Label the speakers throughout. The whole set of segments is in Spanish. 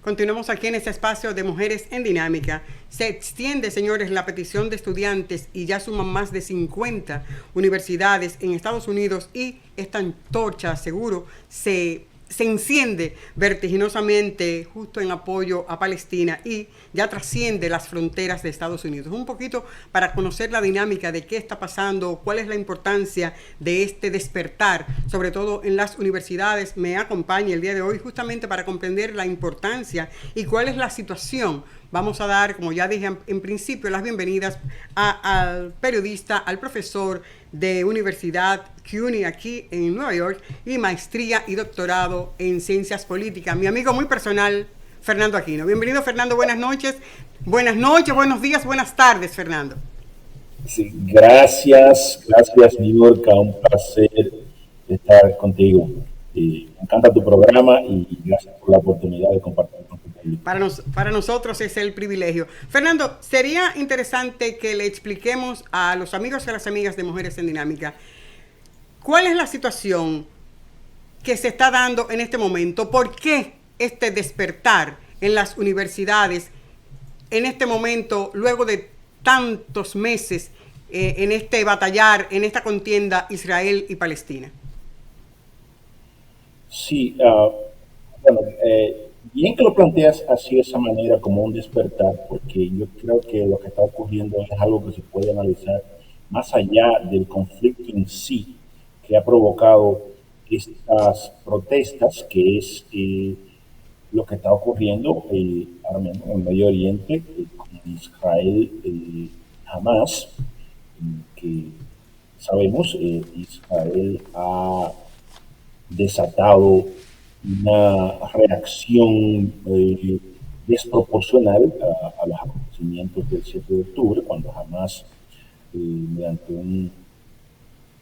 Speaker 1: Continuamos aquí en este espacio de Mujeres en Dinámica. Se extiende, señores, la petición de estudiantes y ya suman más de 50 universidades en Estados Unidos y esta antorcha, seguro, se enciende vertiginosamente justo en apoyo a Palestina y ya trasciende las fronteras de Estados Unidos. Un poquito para conocer la dinámica de qué está pasando, cuál es la importancia de este despertar, sobre todo en las universidades. Me acompaña el día de hoy justamente para comprender la importancia y cuál es la situación. Vamos a dar, como ya dije en principio, las bienvenidas al periodista, al profesor de Universidad CUNY aquí en Nueva York y maestría y doctorado en ciencias políticas, mi amigo muy personal, Fernando Aquino. Bienvenido, Fernando, buenas noches, buenos días, buenas tardes, Fernando.
Speaker 2: Sí, gracias, Niurka, un placer estar contigo. Me encanta tu programa y gracias por la oportunidad de compartir con tu público.
Speaker 1: Para nosotros es el privilegio. Fernando, sería interesante que le expliquemos a los amigos y a las amigas de Mujeres en Dinámica cuál es la situación que se está dando en este momento, por qué este despertar en las universidades en este momento, luego de tantos meses en este batallar, en esta contienda Israel y Palestina.
Speaker 2: Sí, bueno, bien que lo planteas así de esa manera, como un despertar, porque yo creo que lo que está ocurriendo es algo que se puede analizar más allá del conflicto en sí que ha provocado estas protestas, que es lo que está ocurriendo ahora mismo en el Medio Oriente con Israel y Hamas, que sabemos Israel ha desatado una reacción desproporcional a los acontecimientos del 7 de octubre, cuando Hamas, mediante un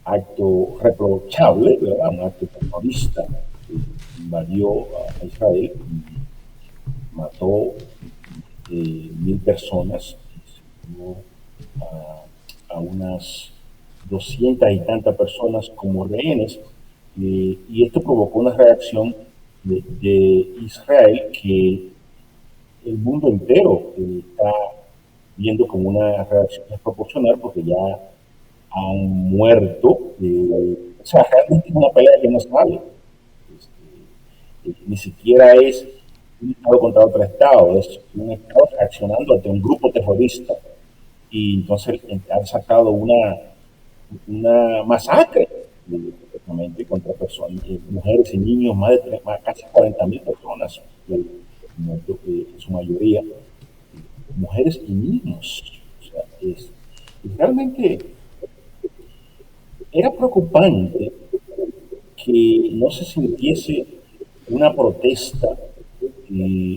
Speaker 2: acto reprochable, ¿verdad? Un acto terrorista, invadió a Israel, mató 1.000 personas, a unas 200 y tantas personas como rehenes, y esto provocó una reacción de Israel que el mundo entero está viendo como una reacción desproporcional, porque ya han muerto, o sea, realmente es una pelea que no sale. Ni siquiera es un Estado contra otro Estado, es un Estado reaccionando ante un grupo terrorista y entonces han sacado una masacre contra personas, mujeres y niños, casi 40.000 personas, en su mayoría, mujeres y niños. O sea, realmente era preocupante que no se sintiese una protesta,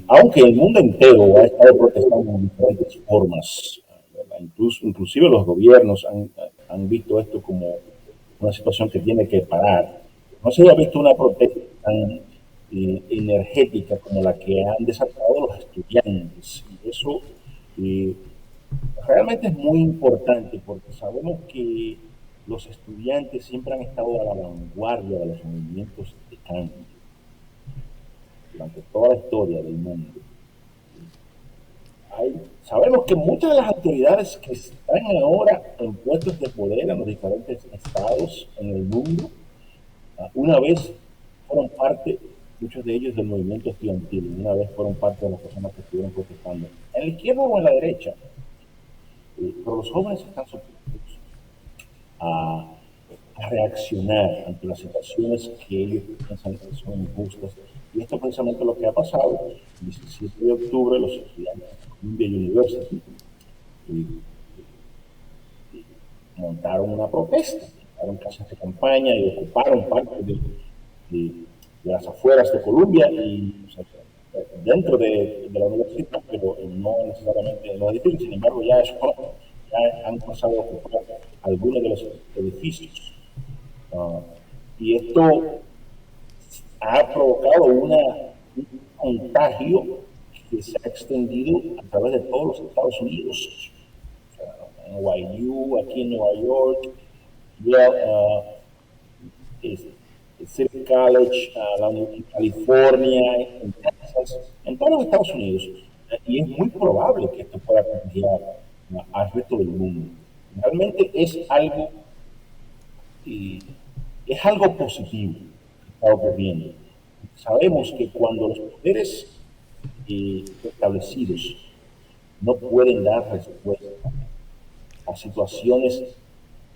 Speaker 2: aunque el mundo entero ha estado protestando en diferentes formas. Inclusive los gobiernos han visto esto como una situación que tiene que parar. No se había visto una protesta tan energética como la que han desatado los estudiantes. Y eso realmente es muy importante, porque sabemos que los estudiantes siempre han estado a la vanguardia de los movimientos de cambio durante toda la historia del mundo. Sabemos que muchas de las autoridades que están ahora en puestos de poder en los diferentes estados en el mundo, una vez fueron parte, muchos de ellos, del movimiento estudiantil, una vez fueron parte de las personas que estuvieron protestando, en la izquierda o en la derecha. Pero los jóvenes están supuestos a reaccionar ante las situaciones que ellos piensan que son injustas. Y esto es precisamente lo que ha pasado. El 17 de octubre los estudiantes de Columbia University montaron una protesta, montaron casas de campaña y ocuparon parte de las afueras de Columbia y, o sea, dentro de la universidad, pero no necesariamente en los edificios. Sin embargo, ya han pasado a ocupar algunos de los edificios. Y esto ha provocado un contagio que se ha extendido a través de todos los Estados Unidos. O sea, en NYU, aquí en Nueva York, City College, la Universidad de California, en Texas, en todos los Estados Unidos, y es muy probable que esto pueda cambiar al resto del mundo. Realmente es algo positivo que está ocurriendo. Sabemos que cuando los poderes establecidos no pueden dar respuesta a situaciones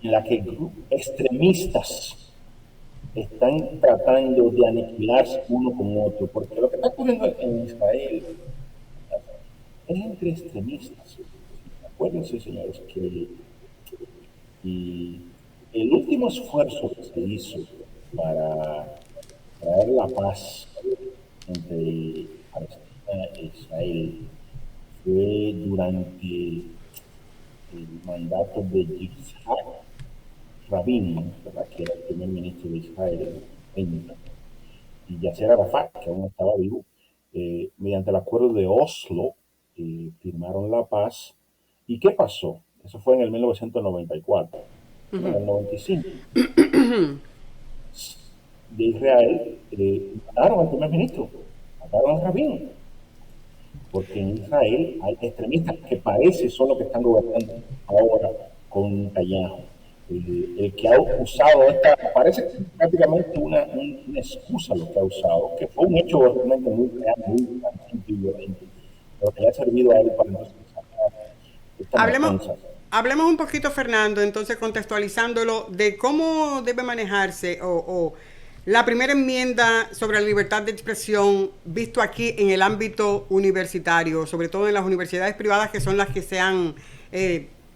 Speaker 2: en las que grupos extremistas están tratando de aniquilarse uno con otro, porque lo que está ocurriendo en Israel es entre extremistas. Acuérdense, señores, que el último esfuerzo que se hizo para traer la paz entre Palestina e Israel fue durante el mandato de Yitzhak Rabin, ¿verdad?, que era el primer ministro de Israel, y Yasser Arafat, que aún estaba vivo, mediante el acuerdo de Oslo, firmaron la paz. ¿Y qué pasó? Eso fue en el 1994. En el 95 de Israel mataron al primer ministro, mataron a Rabin, porque en Israel hay extremistas que parece son los que están gobernando ahora con Netanyahu. El que ha usado esta, parece prácticamente una excusa lo que ha usado, que fue un hecho realmente muy real, muy violento, pero que le ha servido a él para entonces esta
Speaker 1: Hablemos,
Speaker 2: matanza.
Speaker 1: hablemos un poquito, Fernando, entonces contextualizándolo de cómo debe manejarse o la primera enmienda sobre la libertad de expresión visto aquí en el ámbito universitario, sobre todo en las universidades privadas que son las que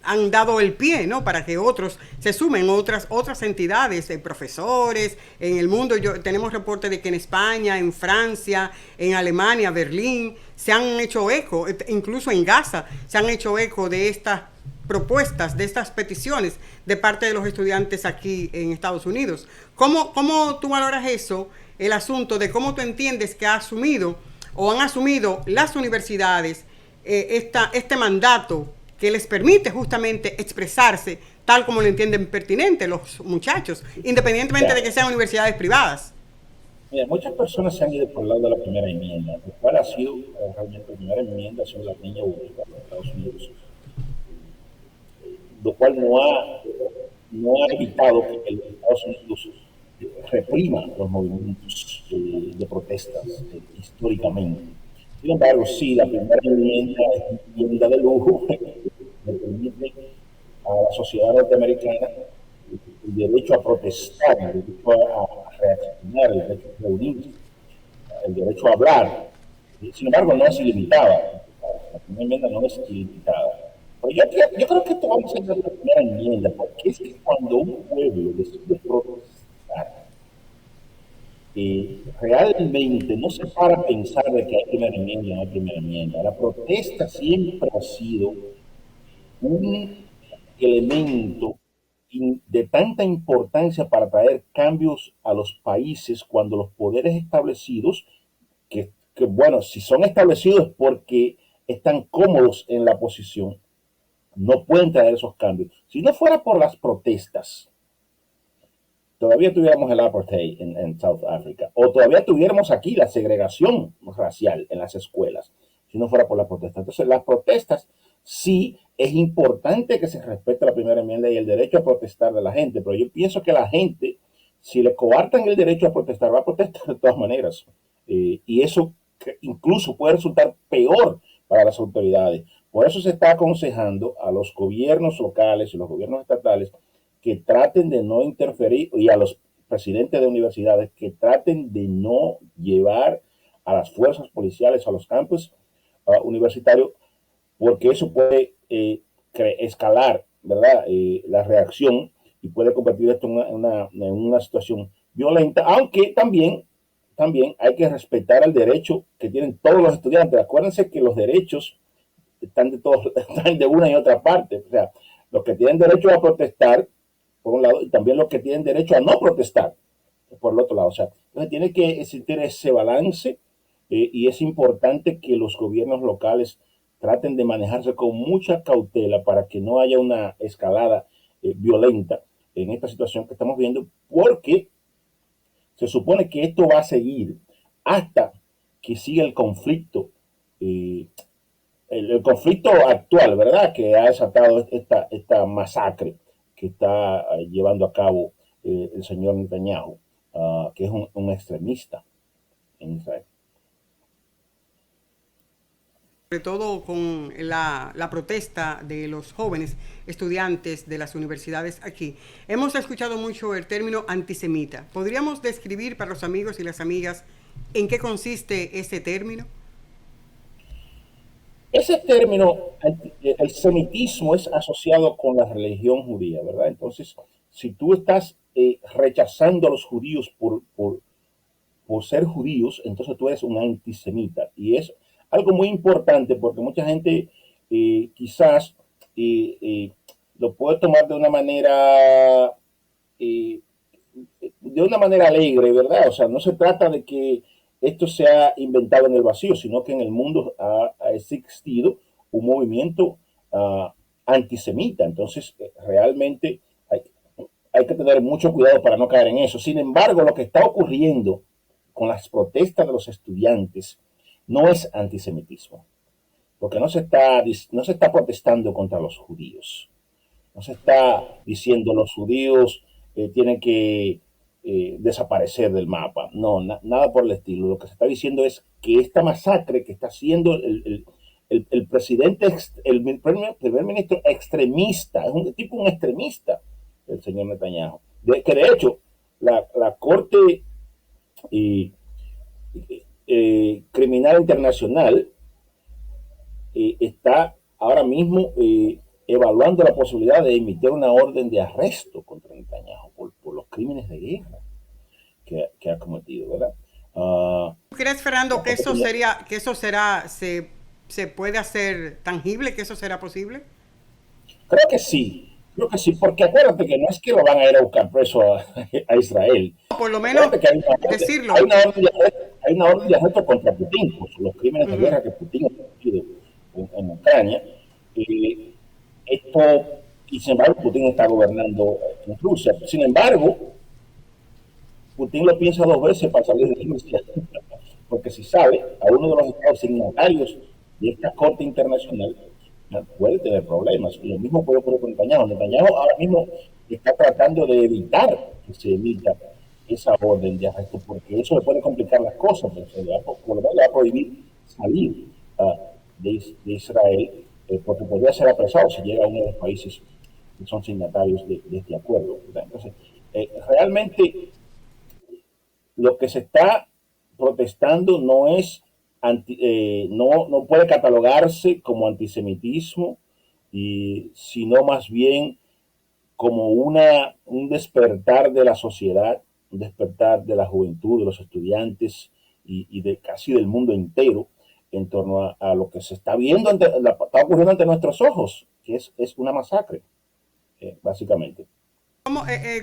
Speaker 1: han dado el pie, ¿no?, para que otros se sumen, otras entidades, profesores en el mundo. Tenemos reportes de que en España, en Francia, en Alemania, Berlín, se han hecho eco, incluso en Gaza, se han hecho eco de estas propuestas, de estas peticiones de parte de los estudiantes aquí en Estados Unidos. ¿Cómo tú valoras eso, el asunto de cómo tú entiendes que ha asumido o han asumido las universidades este mandato que les permite justamente expresarse tal como lo entienden pertinente los muchachos, independientemente de que sean universidades privadas?
Speaker 2: Mira, muchas personas se han ido por el lado de la primera enmienda, lo cual ha sido realmente la primera enmienda, ha sido la niña única de los Estados Unidos, lo cual no ha evitado que los Estados Unidos reprima los movimientos de protestas históricamente. Sin embargo, sí, la primera enmienda es una enmienda de lujo que le permite a la sociedad norteamericana el derecho a protestar, el derecho a reaccionar, el derecho a reunirse, el derecho a hablar. Sin embargo, no es ilimitada. La primera enmienda no es ilimitada. Pero yo creo que esto vamos a hacer la primera enmienda, porque es que cuando un pueblo decide protestar, realmente no se para a pensar de que hay primera enmienda o no hay primera enmienda. La protesta siempre ha sido un elemento de tanta importancia para traer cambios a los países cuando los poderes establecidos, bueno, si son establecidos porque están cómodos en la posición, no pueden traer esos cambios. Si no fuera por las protestas, todavía tuviéramos el apartheid en South Africa, o todavía tuviéramos aquí la segregación racial en las escuelas, si no fuera por las protestas. Entonces, las protestas sí es importante que se respete la primera enmienda y el derecho a protestar de la gente, pero yo pienso que la gente, si le coartan el derecho a protestar, va a protestar de todas maneras. Y eso incluso puede resultar peor para las autoridades. Por eso se está aconsejando a los gobiernos locales y los gobiernos estatales que traten de no interferir, y a los presidentes de universidades que traten de no llevar a las fuerzas policiales a los campus universitarios, porque eso puede escalar, ¿verdad?, la reacción, y puede convertir esto en una situación violenta, aunque también hay que respetar el derecho que tienen todos los estudiantes. Acuérdense que los derechos están están de una y otra parte. O sea, los que tienen derecho a protestar, por un lado, y también los que tienen derecho a no protestar, por el otro lado. O sea, entonces tiene que existir ese balance, y es importante que los gobiernos locales traten de manejarse con mucha cautela para que no haya una escalada violenta en esta situación que estamos viendo, porque se supone que esto va a seguir hasta que siga el conflicto eh, el conflicto actual, ¿verdad? Que ha desatado esta masacre que está llevando a cabo el señor Netanyahu, que es un extremista en Israel.
Speaker 1: Sobre todo con la protesta de los jóvenes estudiantes de las universidades aquí. Hemos escuchado mucho el término antisemita. ¿Podríamos describir para los amigos y las amigas en qué consiste ese término?
Speaker 2: Ese término, el semitismo, es asociado con la religión judía, ¿verdad? Entonces, si tú estás rechazando a los judíos por ser judíos, entonces tú eres un antisemita. Y es algo muy importante porque mucha gente quizás eh, lo puede tomar eh, de una manera alegre, ¿verdad? O sea, no se trata de que esto sea inventado en el vacío, sino que en el mundo ha existido un movimiento antisemita. Entonces, realmente hay que tener mucho cuidado para no caer en eso. Sin embargo, lo que está ocurriendo con las protestas de los estudiantes no es antisemitismo, porque no se está protestando contra los judíos, no se está diciendo los judíos tienen que desaparecer del mapa, no, nada por el estilo. Lo que se está diciendo es que esta masacre que está haciendo el presidente, primer ministro extremista, es un extremista, el señor Netanyahu, que de hecho la Corte eh, Criminal Internacional está ahora mismo evaluando la posibilidad de emitir una orden de arresto contra Netanyahu por los crímenes de guerra que ha cometido, ¿verdad?
Speaker 1: ¿Crees, Fernando, que se puede hacer tangible, que eso será posible?
Speaker 2: Creo que sí, porque acuérdate que no es que lo van a ir a buscar preso a Israel.
Speaker 1: Por lo menos
Speaker 2: Acuérdate que
Speaker 1: decirlo.
Speaker 2: hay una orden de arresto contra Putin por los crímenes de guerra que Putin ha cometido en Ucrania. Eh, esto, y sin embargo, Putin está gobernando en Rusia. Sin embargo, Putin lo piensa dos veces para salir de Rusia, porque si sabe, a uno de los estados signatarios de esta Corte Internacional puede tener problemas. Y lo mismo puede ocurrir con Netanyahu. Netanyahu ahora mismo está tratando de evitar que se emita esa orden de arresto, porque eso le puede complicar las cosas, porque por lo menos le va a prohibir salir de Israel, porque podría ser apresado si llega a uno de los países que son signatarios de este acuerdo, ¿verdad? Entonces, realmente lo que se está protestando no es no puede catalogarse como antisemitismo, sino más bien como un despertar de la sociedad, un despertar de la juventud, de los estudiantes y de casi del mundo entero en torno a lo que se está viendo, está ocurriendo ante nuestros ojos, que es una masacre, básicamente.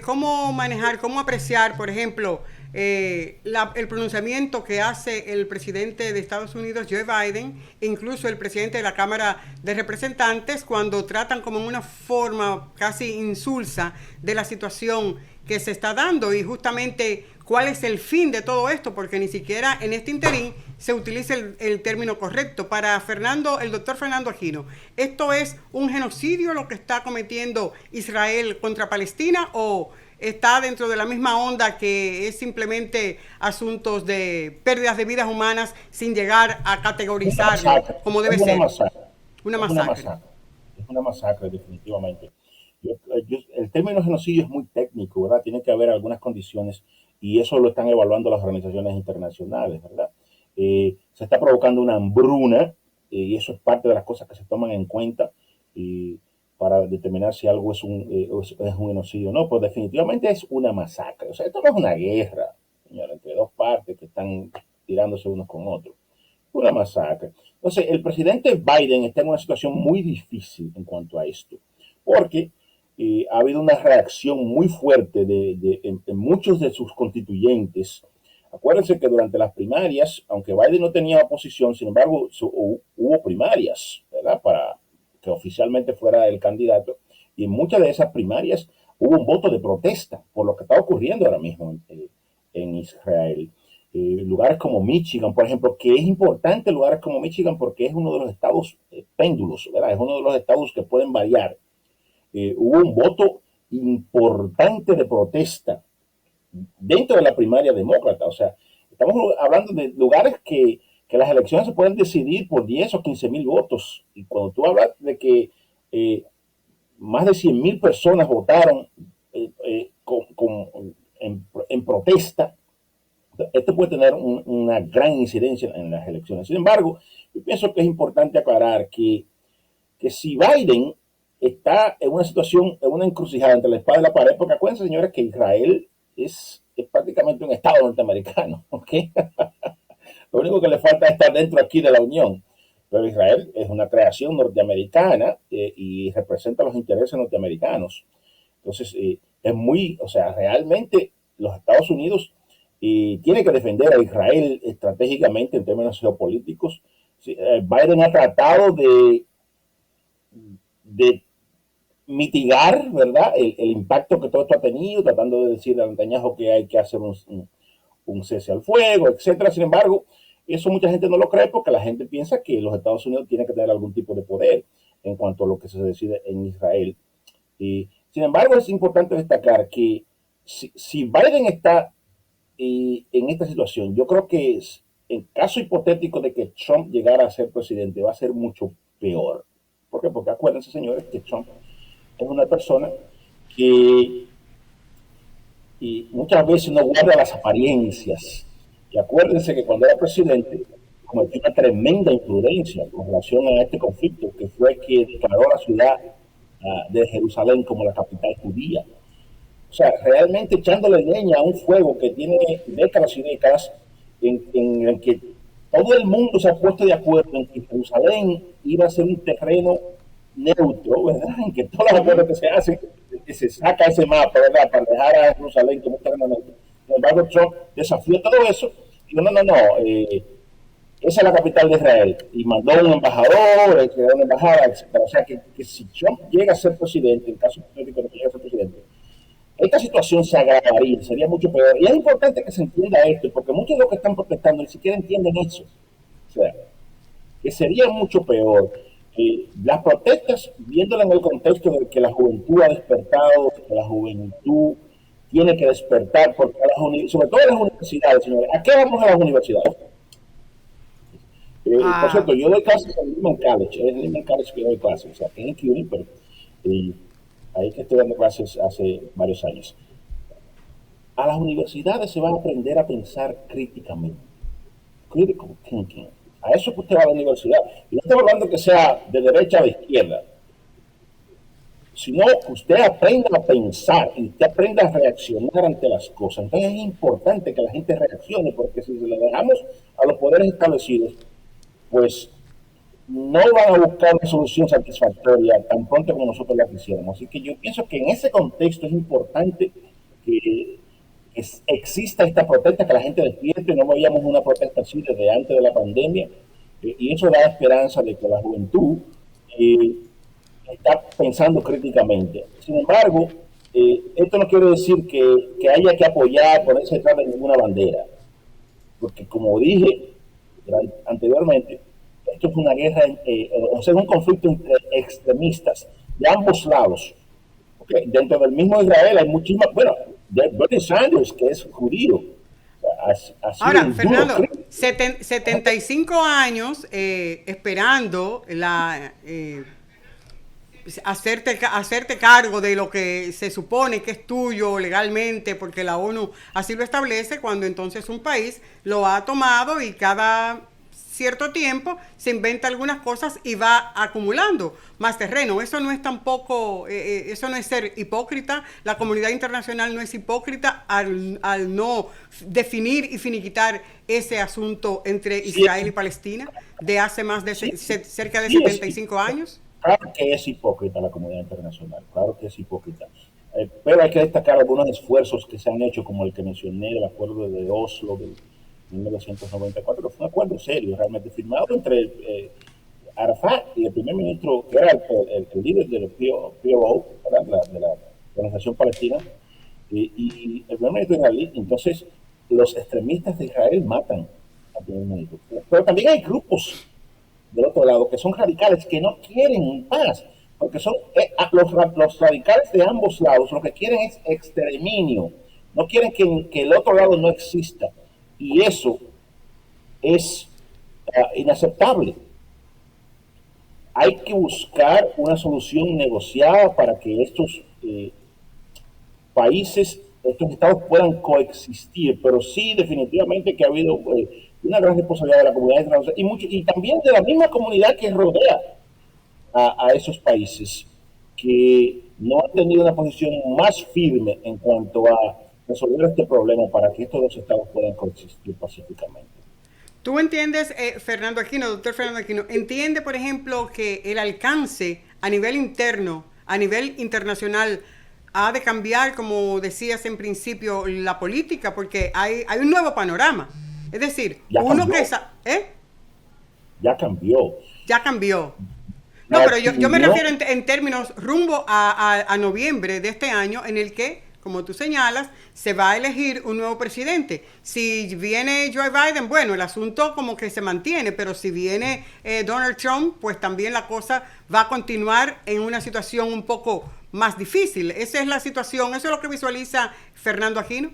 Speaker 1: ¿Cómo manejar, cómo apreciar, por ejemplo, el pronunciamiento que hace el presidente de Estados Unidos, Joe Biden, e incluso el presidente de la Cámara de Representantes, cuando tratan como una forma casi insulsa de la situación que se está dando y justamente cuál es el fin de todo esto? Porque ni siquiera en este interín se utiliza el término correcto. Para Fernando, el doctor Fernando Aquino, ¿esto es un genocidio lo que está cometiendo Israel contra Palestina o está dentro de la misma onda que es simplemente asuntos de pérdidas de vidas humanas sin llegar a categorizarlo como debe ser? Una masacre.
Speaker 2: Es una masacre, definitivamente. El término genocidio es muy técnico, ¿verdad? Tiene que haber algunas condiciones y eso lo están evaluando las organizaciones internacionales, ¿verdad? Se está provocando una hambruna y eso es parte de las cosas que se toman en cuenta para determinar si algo es es un genocidio o no. Pues definitivamente es una masacre. O sea, esto no es una guerra, señora, entre dos partes que están tirándose unos con otros. Una masacre. Entonces, el presidente Biden está en una situación muy difícil en cuanto a esto, porque ha habido una reacción muy fuerte en muchos de sus constituyentes. Acuérdense que durante las primarias, aunque Biden no tenía oposición, sin embargo, hubo primarias, ¿verdad? Para que oficialmente fuera el candidato. Y en muchas de esas primarias hubo un voto de protesta por lo que está ocurriendo ahora mismo en Israel. lugares como Michigan, por ejemplo, que es importante lugares como Michigan porque es uno de los estados péndulos, ¿verdad? Es uno de los estados que pueden variar. Hubo un voto importante de protesta dentro de la primaria demócrata. O sea, estamos hablando de lugares que las elecciones se pueden decidir por 10 o 15 mil votos. Y cuando tú hablas de que más de 100 mil personas votaron en protesta, esto puede tener una gran incidencia en las elecciones. Sin embargo, yo pienso que es importante aclarar que si Biden está en una situación, en una encrucijada entre la espada y la pared, porque acuérdense, señores, que Israel es prácticamente un estado norteamericano, ¿ok? Lo único que le falta es estar dentro aquí de la Unión. Pero Israel es una creación norteamericana y representa los intereses norteamericanos. Entonces, es muy, o sea, realmente los Estados Unidos tienen que defender a Israel estratégicamente en términos geopolíticos. Sí, Biden ha tratado de mitigar, ¿verdad?, el impacto que todo esto ha tenido, tratando de decirle a Netanyahu que hay que hacer un cese al fuego, etcétera. Sin embargo, eso mucha gente no lo cree porque la gente piensa que los Estados Unidos tienen que tener algún tipo de poder en cuanto a lo que se decide en Israel. Sin embargo, es importante destacar que si Biden está en esta situación, yo creo que en caso hipotético de que Trump llegara a ser presidente, va a ser mucho peor. ¿Por qué? Porque acuérdense, señores, que Trump es una persona que muchas veces no guarda las apariencias. Y acuérdense que cuando era presidente cometió una tremenda imprudencia con relación a este conflicto, que fue que declaró la ciudad de Jerusalén como la capital judía. O sea, realmente echándole leña a un fuego que tiene décadas y décadas en el que todo el mundo se ha puesto de acuerdo en que Jerusalén iba a ser un terreno neutro, ¿verdad? En que todos los acuerdos que se hacen, que se saca ese mapa, ¿verdad? Para dejar a Jerusalén como un terreno neutro. Sin embargo, Trump desafió todo eso y dijo, no, esa es la capital de Israel. Y mandó un embajador, creó una embajada, etc. O sea, que si Trump llega a ser presidente, en caso hipotético de que llegue a ser presidente, esta situación se agravaría, sería mucho peor. Y es importante que se entienda esto, porque muchos de los que están protestando ni siquiera entienden eso. O sea, que sería mucho peor. Las protestas, viéndolas en el contexto de que la juventud ha despertado, que la juventud tiene que despertar, porque sobre todo en las universidades, señores. ¿A qué vamos a las universidades? Por cierto, yo doy clases en Lehman College, es en Lehman College que doy clases, o sea, que es en CUNY, pero ahí que estoy dando clases hace varios años. A las universidades se va a aprender a pensar críticamente, critical thinking. A eso que usted va a la universidad. Y no estoy hablando que sea de derecha o de izquierda, sino que usted aprenda a pensar y usted aprenda a reaccionar ante las cosas. Entonces es importante que la gente reaccione, porque si se le dejamos a los poderes establecidos, pues no van a buscar una solución satisfactoria tan pronto como nosotros la quisiéramos. Así que yo pienso que en ese contexto es importante que exista esta protesta, que la gente despierte. No veíamos una protesta así desde antes de la pandemia, y eso da esperanza de que la juventud está pensando críticamente. Sin embargo, esto no quiere decir que haya que apoyar, ponerse detrás de ninguna bandera, porque como dije anteriormente, esto es una guerra, o sea, es un conflicto entre extremistas de ambos lados. Okay. Dentro del mismo Israel hay muchísimas, bueno, Bernie Sanders, que es judío.
Speaker 1: Ahora, Fernando, 75 años esperando hacerte cargo de lo que se supone que es tuyo legalmente, porque la ONU así lo establece, cuando entonces un país lo ha tomado y cada cierto tiempo se inventa algunas cosas y va acumulando más terreno. Eso no es tampoco, eso no es ser hipócrita. La comunidad internacional no es hipócrita al no definir y finiquitar ese asunto entre Israel y Palestina de hace más de cerca de 75 años.
Speaker 2: Claro que es hipócrita la comunidad internacional, claro que es hipócrita. Pero hay que destacar algunos esfuerzos que se han hecho, como el que mencioné, el acuerdo de Oslo del 1994, que fue un acuerdo serio, realmente firmado entre Arafat y el primer ministro, que era el líder del PLO, de la Organización Palestina, y el primer ministro israelí. Entonces, los extremistas de Israel matan al primer ministro. Pero también hay grupos del otro lado que son radicales, que no quieren paz, porque son los radicales de ambos lados lo que quieren es exterminio, no quieren que el otro lado no exista, y eso es inaceptable. Hay que buscar una solución negociada para que estos países, estos estados puedan coexistir, pero sí definitivamente que ha habido una gran responsabilidad de la comunidad internacional y también de la misma comunidad que rodea a esos países, que no han tenido una posición más firme en cuanto a resolver este problema para que estos dos estados puedan coexistir pacíficamente.
Speaker 1: ¿Tú entiendes, Fernando Aquino, doctor Fernando Aquino, entiende, por ejemplo, que el alcance a nivel interno, a nivel internacional, ha de cambiar, como decías en principio, la política? Porque hay un nuevo panorama. Es decir,
Speaker 2: ya
Speaker 1: uno
Speaker 2: cambió.
Speaker 1: que...
Speaker 2: Ya cambió.
Speaker 1: Ya cambió. No, pero yo me refiero en términos rumbo a noviembre de este año, en el que, como tú señalas, se va a elegir un nuevo presidente. Si viene Joe Biden, bueno, el asunto como que se mantiene, pero si viene Donald Trump, pues también la cosa va a continuar en una situación un poco más difícil. Esa es la situación, eso es lo que visualiza Fernando Aquino.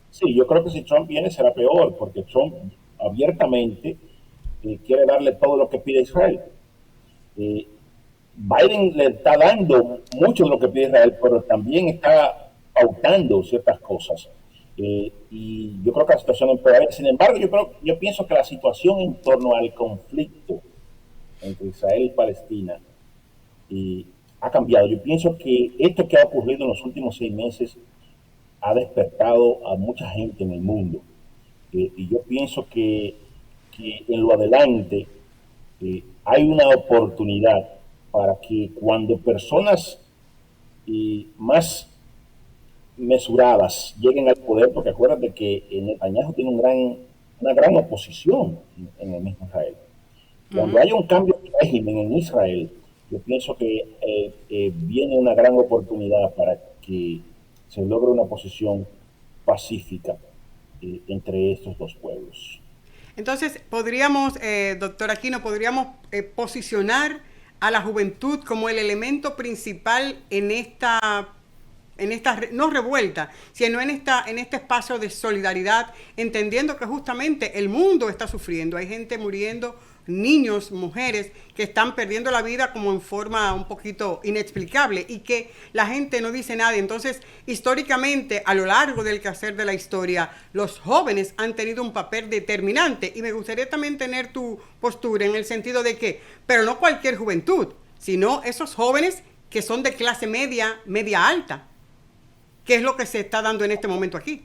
Speaker 2: Sí, yo creo que si Trump viene será peor, porque Trump abiertamente quiere darle todo lo que pide Israel. Biden le está dando mucho de lo que pide Israel, pero también está pautando ciertas cosas. Y yo creo que la situación empeora. Sin embargo, yo pienso que la situación en torno al conflicto entre Israel y Palestina ha cambiado. Yo pienso que esto que ha ocurrido en los últimos 6 meses ha despertado a mucha gente en el mundo. Y yo pienso que en lo adelante hay una oportunidad para que cuando personas más mesuradas lleguen al poder, porque acuérdate que Netanyahu tiene una gran oposición en el mismo Israel. Cuando haya un cambio de régimen en Israel, yo pienso que viene una gran oportunidad para que se logre una posición pacífica entre estos dos pueblos.
Speaker 1: Entonces, podríamos, doctor Aquino, podríamos posicionar a la juventud como el elemento principal en esta no revuelta, sino en este espacio de solidaridad, entendiendo que justamente el mundo está sufriendo, hay gente muriendo, niños, mujeres que están perdiendo la vida como en forma un poquito inexplicable y que la gente no dice nada. Entonces, históricamente, a lo largo del quehacer de la historia, los jóvenes han tenido un papel determinante y me gustaría también tener tu postura en el sentido de que, pero no cualquier juventud, sino esos jóvenes que son de clase media, media alta, que es lo que se está dando en este momento aquí.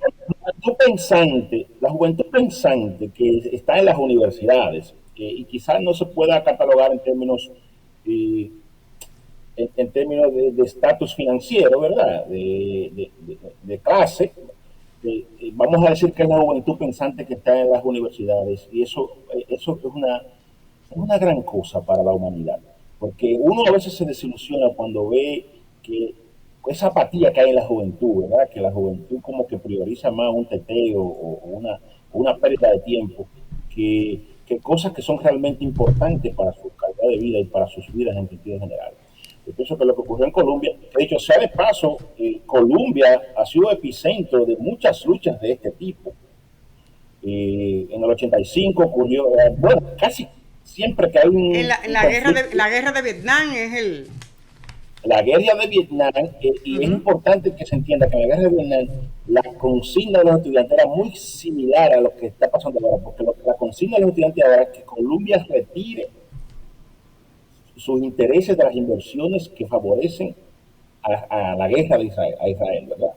Speaker 2: La juventud pensante que está en las universidades, y quizás no se pueda catalogar en términos de estatus financiero, ¿verdad? De clase. Vamos a decir que es la juventud pensante que está en las universidades, y eso es una gran cosa para la humanidad, porque uno a veces se desilusiona cuando ve que esa apatía que hay en la juventud, ¿verdad? Que la juventud como que prioriza más un teteo o una pérdida de tiempo que cosas que son realmente importantes para su calidad de vida y para sus vidas en sentido general. Yo pienso que lo que ocurrió en Colombia, de hecho, sea de paso, Colombia ha sido epicentro de muchas luchas de este tipo. En el 85 ocurrió, bueno, casi siempre que hay
Speaker 1: la guerra de Vietnam es el...
Speaker 2: La guerra de Vietnam, y es importante que se entienda que en la guerra de Vietnam la consigna de los estudiantes era muy similar a lo que está pasando ahora, porque la consigna de los estudiantes ahora es que Colombia retire sus intereses de las inversiones que favorecen a la guerra de Israel, a Israel, ¿verdad?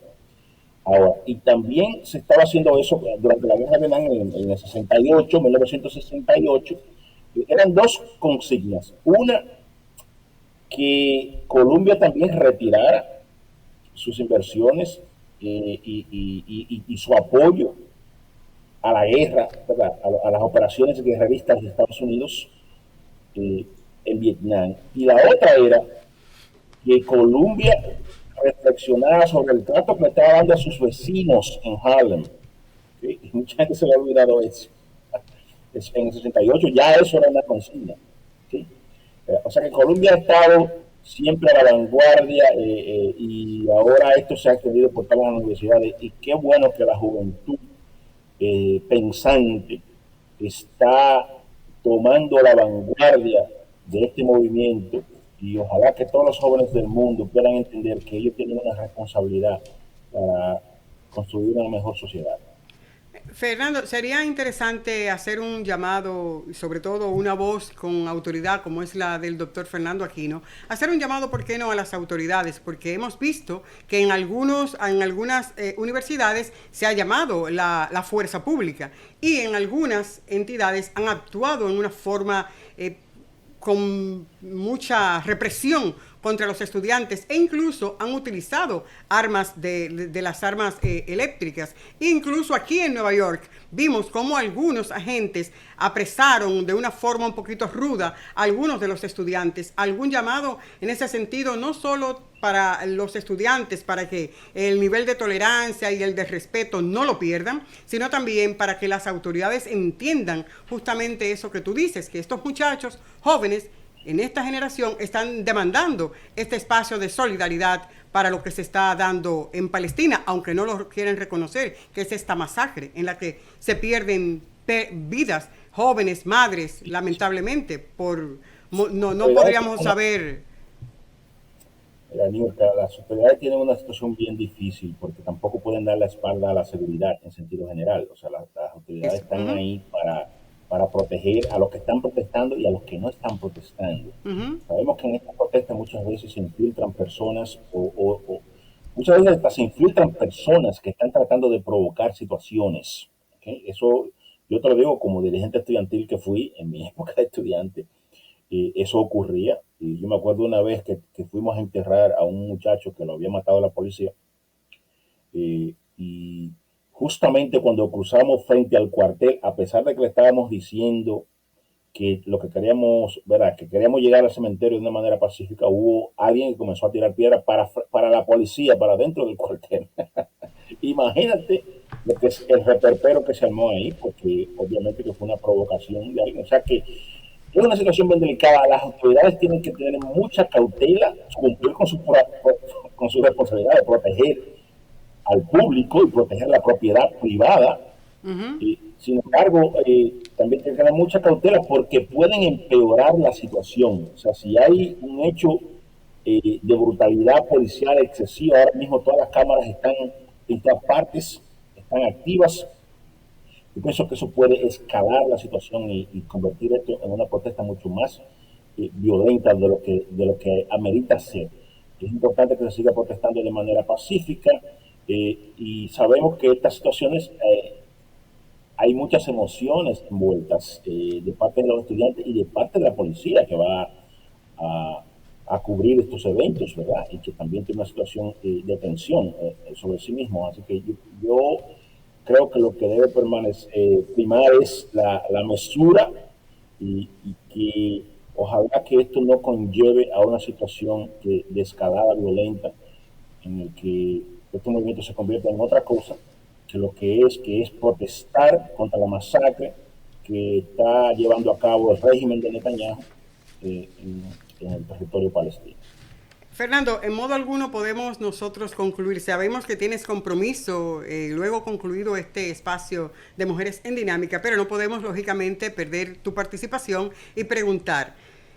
Speaker 2: Ahora, y también se estaba haciendo eso durante la guerra de Vietnam en el 68, 1968, eran dos consignas. Una, que Colombia también retirara sus inversiones y su apoyo a la guerra, ¿verdad? A las operaciones guerreristas de Estados Unidos en Vietnam. Y la otra era que Colombia reflexionara sobre el trato que le estaba dando a sus vecinos en Harlem, ¿sí? Y mucha gente se le ha olvidado eso. En el 68 ya eso era una consigna. ¿Sí? O sea que Colombia ha estado siempre a la vanguardia y ahora esto se ha extendido por todas las universidades y qué bueno que la juventud pensante está tomando la vanguardia de este movimiento y ojalá que todos los jóvenes del mundo puedan entender que ellos tienen una responsabilidad para construir una mejor sociedad.
Speaker 1: Fernando, sería interesante hacer un llamado, y sobre todo una voz con autoridad como es la del doctor Fernando Aquino, hacer un llamado, ¿por qué no?, a las autoridades, porque hemos visto que en algunas universidades se ha llamado la fuerza pública y en algunas entidades han actuado en una forma con mucha represión contra los estudiantes e incluso han utilizado armas de las armas eléctricas. Incluso aquí en Nueva York vimos cómo algunos agentes apresaron de una forma un poquito ruda a algunos de los estudiantes. Algún llamado en ese sentido, no solo para los estudiantes, para que el nivel de tolerancia y el de respeto no lo pierdan, sino también para que las autoridades entiendan justamente eso que tú dices, que estos muchachos jóvenes en esta generación están demandando este espacio de solidaridad para lo que se está dando en Palestina, aunque no lo quieren reconocer, que es esta masacre en la que se pierden vidas, jóvenes, madres, lamentablemente, no podríamos saber.
Speaker 2: Las autoridades tienen una situación bien difícil porque tampoco pueden dar la espalda a la seguridad en sentido general. O sea, las autoridades
Speaker 1: Eso.
Speaker 2: están ahí para proteger a los que están protestando y a los que no están protestando. Sabemos que en estas protestas muchas veces se infiltran personas o muchas veces hasta se infiltran personas que están tratando de provocar situaciones. ¿Okay? Eso yo te lo digo como dirigente estudiantil que fui en mi época de estudiante. Eso ocurría. Y yo me acuerdo una vez que fuimos a enterrar a un muchacho que lo había matado la policía. Y justamente cuando cruzamos frente al cuartel, a pesar de que le estábamos diciendo que lo que queríamos, ¿verdad? Que queríamos llegar al cementerio de una manera pacífica, hubo alguien que comenzó a tirar piedras para la policía, para dentro del cuartel. Imagínate lo que es el reperpero que se armó ahí, porque obviamente que fue una provocación de alguien. O sea que es una situación bien delicada. Las autoridades tienen que tener mucha cautela, cumplir con su responsabilidad de proteger al público y proteger la propiedad privada. Sin embargo, también tienen que tener mucha cautela porque pueden empeorar la situación. O sea, si hay un hecho de brutalidad policial excesiva, ahora mismo todas las cámaras están en todas partes, están activas. Yo pienso que eso puede escalar la situación y convertir esto en una protesta mucho más violenta de lo que amerita ser. Es importante que se siga protestando de manera pacífica y sabemos que estas situaciones hay muchas emociones envueltas de parte de los estudiantes y de parte de la policía que va a, a cubrir estos eventos, ¿verdad? Y que también tiene una situación de tensión sobre sí mismo. Así que yo creo que lo que debe permanecer, primar es la mesura y que ojalá que esto no conlleve a una situación de escalada violenta en el que este movimiento se convierta en otra cosa que es protestar contra la masacre que está llevando a cabo el régimen de Netanyahu en el territorio palestino.
Speaker 1: Fernando, en modo alguno podemos nosotros concluir. Sabemos que tienes compromiso luego concluido este espacio de Mujeres en Dinámica, pero no podemos lógicamente perder tu participación y preguntar.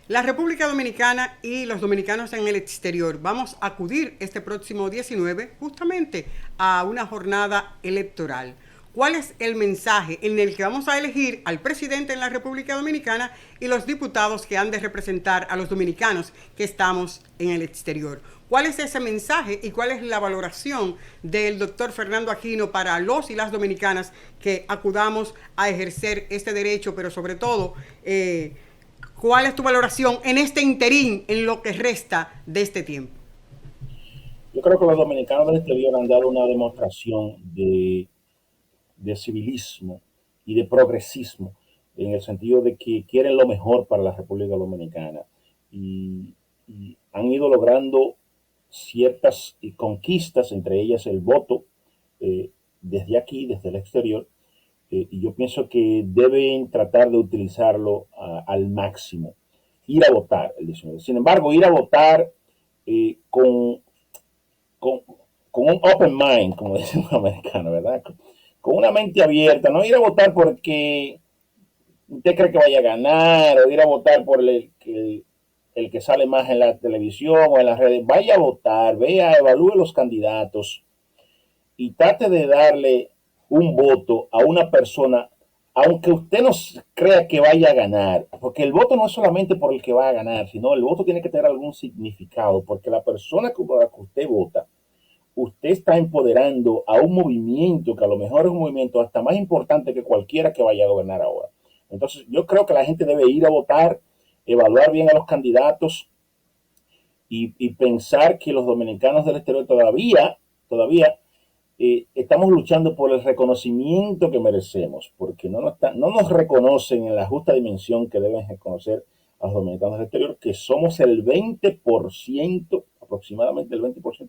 Speaker 1: La República Dominicana y los dominicanos en el exterior vamos a acudir este próximo 19 justamente a una jornada electoral. ¿Cuál es el mensaje en el que vamos a elegir al presidente en la República Dominicana y los diputados que han de representar a los dominicanos que estamos en el exterior? ¿Cuál es ese mensaje y cuál es la valoración del doctor Fernando Aquino para los y las dominicanas que acudamos a ejercer este derecho, pero sobre todo, cuál es tu valoración en este interín, en lo que resta de este tiempo?
Speaker 2: Yo creo que los dominicanos del exterior han dado una demostración de civilismo y de progresismo, en el sentido de que quieren lo mejor para la República Dominicana y han ido logrando ciertas conquistas, entre ellas el voto desde aquí, desde el exterior, y yo pienso que deben tratar de utilizarlo al máximo. Ir a votar el 19. Sin embargo, ir a votar eh, con, con, con, un open mind, como dicen los americanos, ¿verdad? Con una mente abierta, no ir a votar porque usted cree que vaya a ganar, o ir a votar por el que sale más en la televisión o en las redes. Vaya a votar, vea, evalúe los candidatos y trate de darle un voto a una persona, aunque usted no crea que vaya a ganar, porque el voto no es solamente por el que va a ganar, sino el voto tiene que tener algún significado, porque la persona por la que usted vota, usted está empoderando a un movimiento que a lo mejor es un movimiento hasta más importante que cualquiera que vaya a gobernar ahora. Entonces, yo creo que la gente debe ir a votar, evaluar bien a los candidatos y pensar que los dominicanos del exterior todavía estamos luchando por el reconocimiento que merecemos, porque no nos reconocen en la justa dimensión que deben reconocer a los dominicanos del exterior, que somos el 20%, aproximadamente el 20%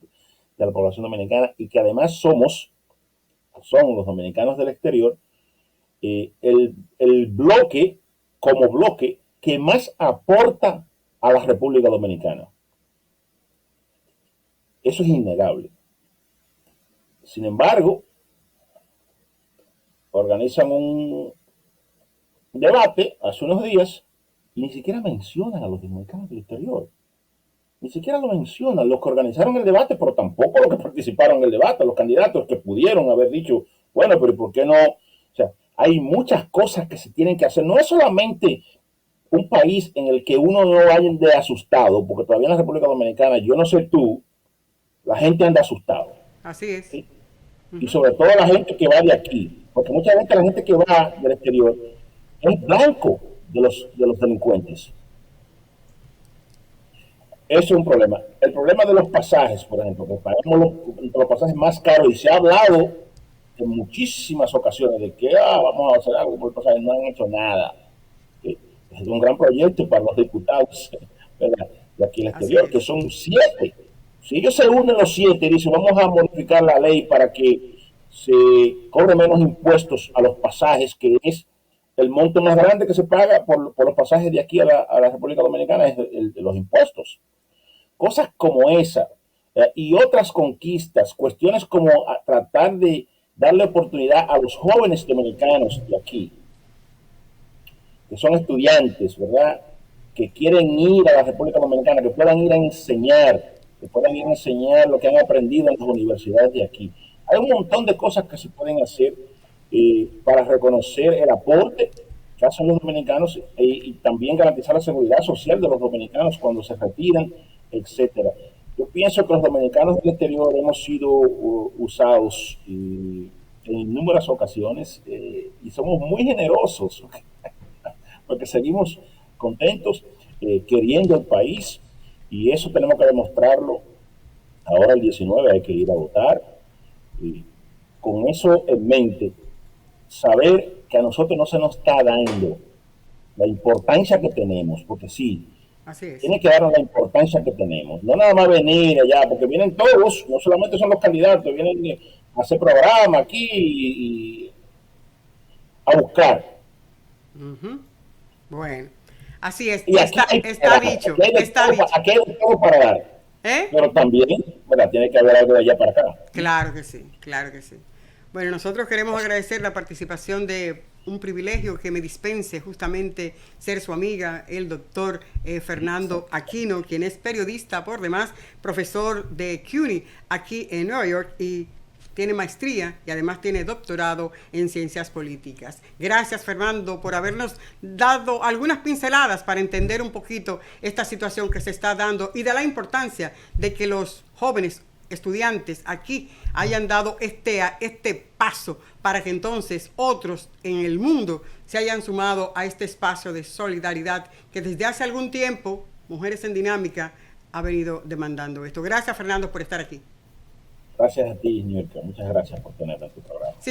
Speaker 2: de la población dominicana, y que además son los dominicanos del exterior, el bloque, como bloque, que más aporta a la República Dominicana. Eso es innegable. Sin embargo, organizan un debate hace unos días y ni siquiera mencionan a los dominicanos del exterior. Ni siquiera lo mencionan los que organizaron el debate, pero tampoco los que participaron en el debate, los candidatos que pudieron haber dicho, bueno, pero ¿por qué no? O sea, hay muchas cosas que se tienen que hacer. No es solamente un país en el que uno no vaya de asustado, porque todavía en la República Dominicana, yo no sé tú, la gente anda asustado.
Speaker 1: Así es.
Speaker 2: ¿Sí? Y sobre todo la gente que va de aquí, porque mucha veces la gente que va del exterior es blanco de los delincuentes. Eso es un problema. El problema de los pasajes, por ejemplo, que pagamos los pasajes más caros, y se ha hablado en muchísimas ocasiones de que vamos a hacer algo por el pasaje, no han hecho nada. Es un gran proyecto para los diputados, ¿verdad?, de aquí en el exterior, que son 7. Si ellos se unen los 7 y dicen vamos a modificar la ley para que se cobre menos impuestos a los pasajes, que es el monto más grande que se paga por los pasajes de aquí a la República Dominicana, es los impuestos. Cosas como esa y otras conquistas, cuestiones como tratar de darle oportunidad a los jóvenes dominicanos de aquí, que son estudiantes, ¿verdad?, que quieren ir a la República Dominicana, que puedan ir a enseñar, lo que han aprendido en las universidades de aquí. Hay un montón de cosas que se pueden hacer para reconocer el aporte que hacen los dominicanos y también garantizar la seguridad social de los dominicanos cuando se retiran, etcétera. Yo pienso que los dominicanos del exterior hemos sido usados en inúmeras ocasiones y somos muy generosos porque seguimos contentos, queriendo el país, y eso tenemos que demostrarlo. Ahora el 19 hay que ir a votar y con eso en mente, saber que a nosotros no se nos está dando la importancia que tenemos, porque sí,
Speaker 1: así es,
Speaker 2: tiene que darnos la importancia que tenemos, no nada más venir allá, porque vienen todos, no solamente son los candidatos, vienen a hacer programa aquí y a buscar.
Speaker 1: Bueno, así es,
Speaker 2: Y
Speaker 1: está dicho, está dicho.
Speaker 2: Aquí hay todo para dar. Pero también, ¿verdad?, tiene que haber algo de allá para acá.
Speaker 1: Claro que sí, claro que sí. Bueno, nosotros queremos agradecer la participación de un privilegio que me dispense justamente ser su amiga, el doctor Fernando Aquino, quien es periodista por demás, profesor de CUNY aquí en Nueva York y tiene maestría y además tiene doctorado en ciencias políticas. Gracias, Fernando, por habernos dado algunas pinceladas para entender un poquito esta situación que se está dando y de la importancia de que los jóvenes estudiantes aquí hayan dado este paso para que entonces otros en el mundo se hayan sumado a este espacio de solidaridad que desde hace algún tiempo Mujeres en Dinámica ha venido demandando esto. Gracias, Fernando, por estar aquí.
Speaker 2: Gracias a ti, Niurka. Muchas gracias por tenerme en tu programa. Sí.